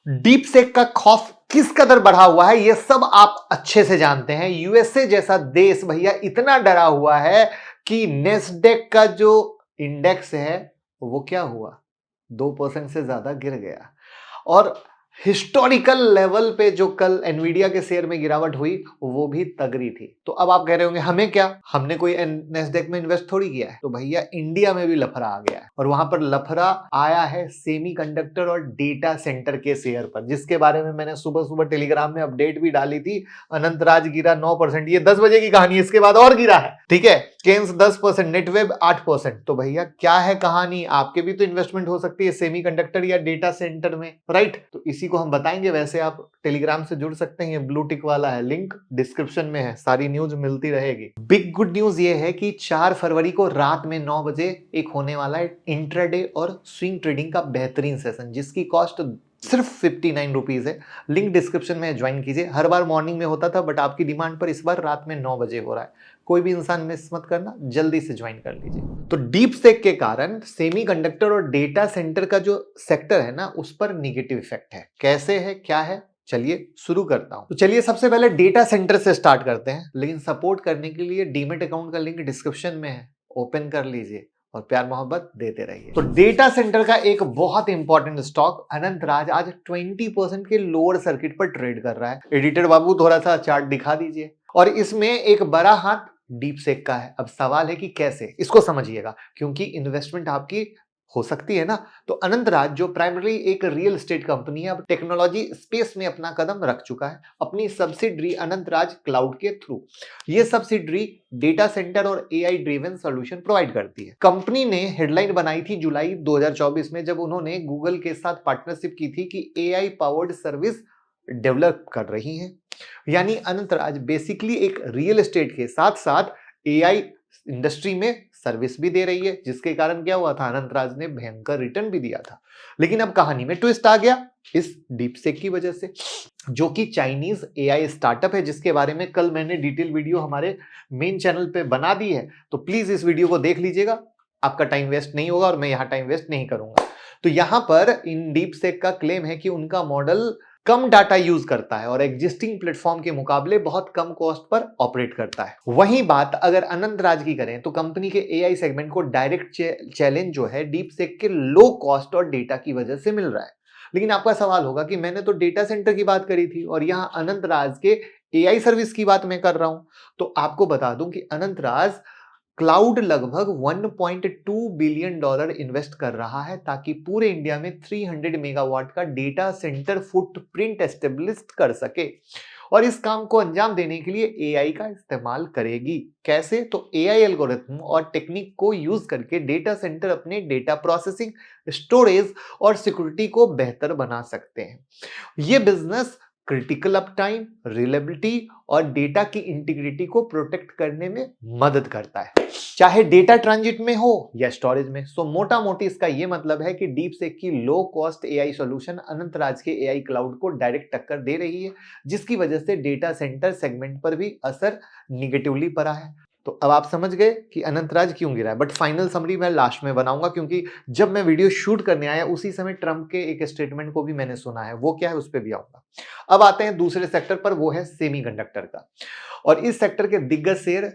Deep सेक का खौफ किस कदर बढ़ा हुआ है ये सब आप अच्छे से जानते हैं। यूएसए जैसा देश भैया इतना डरा हुआ है कि नेस्डेक का जो इंडेक्स है वो क्या हुआ, 2% से ज्यादा गिर गया। और हिस्टोरिकल लेवल पे जो कल एनवीडिया के शेयर में गिरावट हुई वो भी तगड़ी थी। तो अब आप कह रहे होंगे हमें क्या, हमने कोई नेस्डेक में इन्वेस्ट थोड़ी किया है। तो भैया इंडिया में भी लफड़ा आ गया है और वहां पर लफड़ा आया है सेमीकंडक्टर और डेटा सेंटर के शेयर पर, जिसके बारे में मैंने सुबह सुबह टेलीग्राम में अपडेट भी डाली थी। अनंतराज गिरा 9%, ये 10 बजे की कहानी, इसके बाद और गिरा है। ठीक है, केन्स 10%, नेटवेब 8%। तो भैया क्या है कहानी, आपके भी तो इन्वेस्टमेंट हो सकती है सेमीकंडक्टर या डेटा सेंटर में, राइट। तो इसी को हम बताएंगे। वैसे आप टेलीग्राम से जुड़ सकते हैं, ये ब्लू टिक वाला है, लिंक डिस्क्रिप्शन में है, सारी न्यूज मिलती रहेगी। बिग गुड न्यूज ये है कि 4 फरवरी को रात में 9 बजे एक होने वाला है इंट्राडे और स्विंग ट्रेडिंग का बेहतरीन सेशन, जिसकी कॉस्ट सिर्फ 59 रुपीज है। लिंक डिस्क्रिप्शन में ज्वाइन कीजिए। हर बार मॉर्निंग में होता था बट आपकी डिमांड पर इस बार रात में 9 बजे हो रहा है। कोई भी इंसान मिस मत करना, जल्दी से ज्वाइन कर लीजिए। तो डीप सेक के कारण सेमीकंडक्टर और डेटा सेंटर का जो सेक्टर है ना, उस पर निगेटिव इफेक्ट है। कैसे है, क्या है, चलिए शुरू करता हूं। तो चलिए सबसे पहले डेटा सेंटर से स्टार्ट करते हैं, लेकिन सपोर्ट करने के लिए डीमेट अकाउंट का लिंक डिस्क्रिप्शन में है, ओपन कर लीजिए और प्यार मोहब्बत देते रहिए। तो डेटा सेंटर का एक बहुत इंपॉर्टेंट स्टॉक अनंतराज आज 20% के लोअर सर्किट पर ट्रेड कर रहा है। एडिटर बाबू थोड़ा सा चार्ट दिखा दीजिए। और इसमें एक बड़ा हाथ डीप सेक का है। अब सवाल है कि कैसे, इसको समझिएगा, क्योंकि इन्वेस्टमेंट आपकी हो सकती है ना। तो अनंतराज जो प्राइमरी एक रियल एस्टेट कंपनी है, अब टेक्नोलॉजी स्पेस में अपना कदम रख चुका है अपनी सब्सिडरी अनंतराज क्लाउड के थ्रू। ये सब्सिडरी डेटा सेंटर और एआई ड्रिवन सॉल्यूशन प्रोवाइड करती है। कंपनी ने हेडलाइन बनाई थी जुलाई 2024 में, जब उन्होंने गूगल के साथ पार्टनरशिप की थी कि एआई पावर्ड सर्विस डेवलप कर रही है। यानी अनंतराज बेसिकली एक रियल एस्टेट के साथ साथ एआई इंडस्ट्री में सर्विस भी दे रही है, जिसके कारण क्या हुआ था, अनंतराज ने भयंकर रिटर्न भी दिया था। लेकिन अब कहानी में ट्विस्ट आ गया इस डीपसेक की वजह से, जो कि चाइनीज एआई स्टार्टअप है, जिसके बारे में कल मैंने डिटेल वीडियो हमारे मेन चैनल पे बना दी है। तो प्लीज इस वीडियो को देख लीजिएगा, आपका टाइम वेस्ट नहीं होगा और मैं यहां टाइम वेस्ट नहीं करूंगा। तो यहां पर इन डीपसेक का क्लेम है कि उनका मॉडल कम डाटा यूज करता है और एग्जिस्टिंग प्लेटफॉर्म के मुकाबले बहुत कम कॉस्ट पर ऑपरेट करता है। वही बात अगर अनंतराज की करें तो कंपनी के एआई सेगमेंट को डायरेक्ट चैलेंज जो है डीपसेक के लो कॉस्ट और डेटा की वजह से मिल रहा है। लेकिन आपका सवाल होगा कि मैंने तो डेटा सेंटर की बात करी थी और यहां अनंतराज के एआई सर्विस की बात मैं कर रहा हूं। तो आपको बता दूं कि अनंतराज क्लाउड लगभग 1.2 बिलियन डॉलर इन्वेस्ट कर रहा है ताकि पूरे इंडिया में 300 मेगावाट का डेटा सेंटर फुटप्रिंट एस्टेब्लिश कर सके और इस काम को अंजाम देने के लिए एआई का इस्तेमाल करेगी। कैसे, तो एआई एल्गोरिथम और टेक्निक को यूज करके डेटा सेंटर अपने डेटा प्रोसेसिंग, स्टोरेज और सिक्योरिटी को बेहतर बना सकते हैं। यह business critical up time, reliability और डेटा की इंटीग्रिटी को प्रोटेक्ट करने में मदद करता है, चाहे डेटा ट्रांजिट में हो या स्टोरेज में। सो मोटा मोटी इसका यह मतलब है कि डीपसेक की low cost AI solution Anantraj के एआई क्लाउड को डायरेक्ट टक्कर दे रही है, जिसकी वजह से डेटा सेंटर सेगमेंट पर भी असर निगेटिवली पड़ा है। तो अब आप समझ गए कि अनंतराज क्यों गिरा है, बट फाइनल समरी मैं लास्ट में बनाऊंगा, क्योंकि जब मैं वीडियो शूट करने आया उसी समय ट्रंप के एक स्टेटमेंट को भी मैंने सुना है, वो क्या है उस पर भी आऊंगा। अब आते हैं दूसरे सेक्टर पर, वो है सेमीकंडक्टर का। और इस सेक्टर के दिग्गज शेयर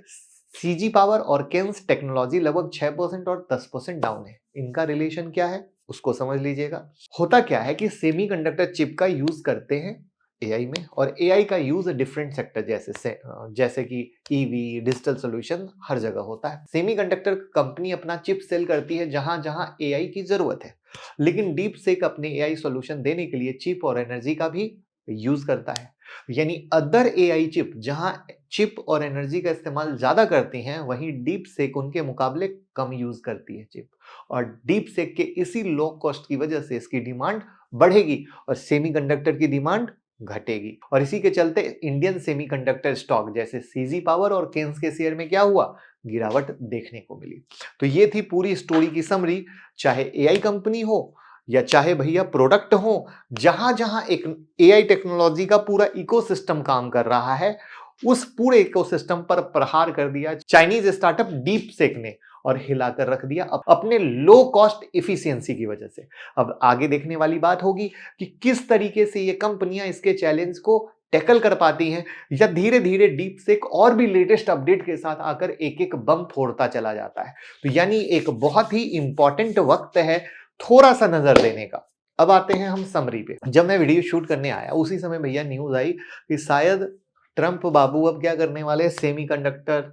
सीजी पावर और केन्स टेक्नोलॉजी लगभग 6% और 10% डाउन है। इनका रिलेशन क्या है उसको समझ लीजिएगा। होता क्या है कि सेमीकंडक्टर चिप का यूज करते हैं एआई में, और एआई का यूज डिफरेंट सेक्टर जैसे कि ईवी, डिजिटल सॉल्यूशन हर जगह होता है। सेमीकंडक्टर कंपनी अपना चिप सेल करती है जहां जहां एआई की जरूरत है, लेकिन डीपसेक अपने एआई सॉल्यूशन देने के लिए चिप और एनर्जी का भी यूज करता है। यानी अदर एआई चिप जहां चिप और एनर्जी का इस्तेमाल ज्यादा करती हैं, वहीं डीपसेक उनके मुकाबले कम यूज करती है चिप। और डीपसेक के इसी लो कॉस्ट की वजह से इसकी डिमांड बढ़ेगी और सेमीकंडक्टर की डिमांड घटेगी। और इसी के चलते इंडियन सेमीकंडक्टर स्टॉक जैसे सीजी पावर और केन्स के शेयर में क्या हुआ, गिरावट देखने को मिली। तो ये थी पूरी स्टोरी की समरी। चाहे एआई कंपनी हो या चाहे भैया प्रोडक्ट हो, जहां जहां एक एआई टेक्नोलॉजी का पूरा इकोसिस्टम काम कर रहा है, उस पूरे इकोसिस्टम पर प्रहार कर दिया चाइनीज स्टार्टअप डीपसेक ने। और हिलाकर रख दिया अपने लो कॉस्ट एफिशिएंसी की वजह से। अब आगे देखने वाली बात होगी कि किस तरीके से ये कंपनियां इसके चैलेंज को टैकल कर पाती हैं, या धीरे धीरे डीप सेक और भी लेटेस्ट अपडेट के साथ आकर एक एक बम फोड़ता चला जाता है। तो यानी एक बहुत ही इंपॉर्टेंट वक्त है थोड़ा सा नजर देने का। अब आते हैं हम समरी पे। जब मैं वीडियो शूट करने आया उसी समय भैया न्यूज आई कि शायद ट्रंप बाबू अब क्या करने वाले हैं, सेमीकंडक्टर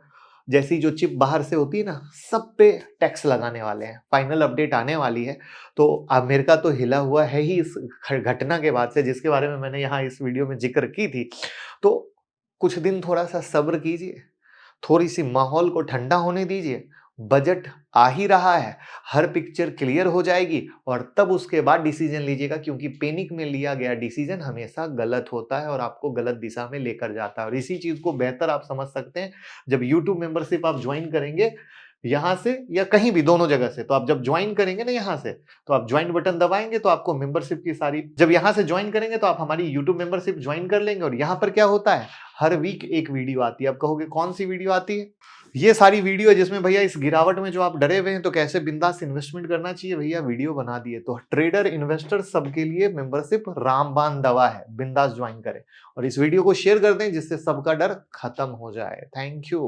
जैसी जो चिप बाहर से होती है ना, सब पे टैक्स लगाने वाले हैं। फाइनल अपडेट आने वाली है। तो अमेरिका तो हिला हुआ है ही इस घटना के बाद से, जिसके बारे में मैंने यहाँ इस वीडियो में जिक्र की थी। तो कुछ दिन थोड़ा सा सब्र कीजिए, थोड़ी सी माहौल को ठंडा होने दीजिए। बजट आ ही रहा है, हर पिक्चर क्लियर हो जाएगी और तब उसके बाद डिसीजन लीजिएगा, क्योंकि पैनिक में लिया गया डिसीजन हमेशा गलत होता है और आपको गलत दिशा में लेकर जाता है। और इसी चीज को बेहतर आप समझ सकते हैं जब YouTube मेंबरशिप आप ज्वाइन करेंगे यहाँ से या कहीं भी, दोनों जगह से। तो आप जब ज्वाइन करेंगे ना यहाँ से, तो आप ज्वाइन बटन दबाएंगे तो आपको मेंबरशिप की सारी, जब यहाँ से ज्वाइन करेंगे तो आप हमारी YouTube मेंबरशिप ज्वाइन कर लेंगे। और यहाँ पर क्या होता है, हर वीक एक वीडियो आती है। आप कहोगे कौन सी वीडियो आती है? ये सारी वीडियो है जिसमें भैया इस गिरावट में जो आप डरे हुए हैं तो कैसे बिंदास इन्वेस्टमेंट करना चाहिए, भैया वीडियो बना दिए। तो ट्रेडर इन्वेस्टर सबके लिए मेंबरशिप रामबाण दवा है, बिंदास ज्वाइन करें और इस वीडियो को शेयर कर दें जिससे सबका डर खत्म हो जाए। Thank you.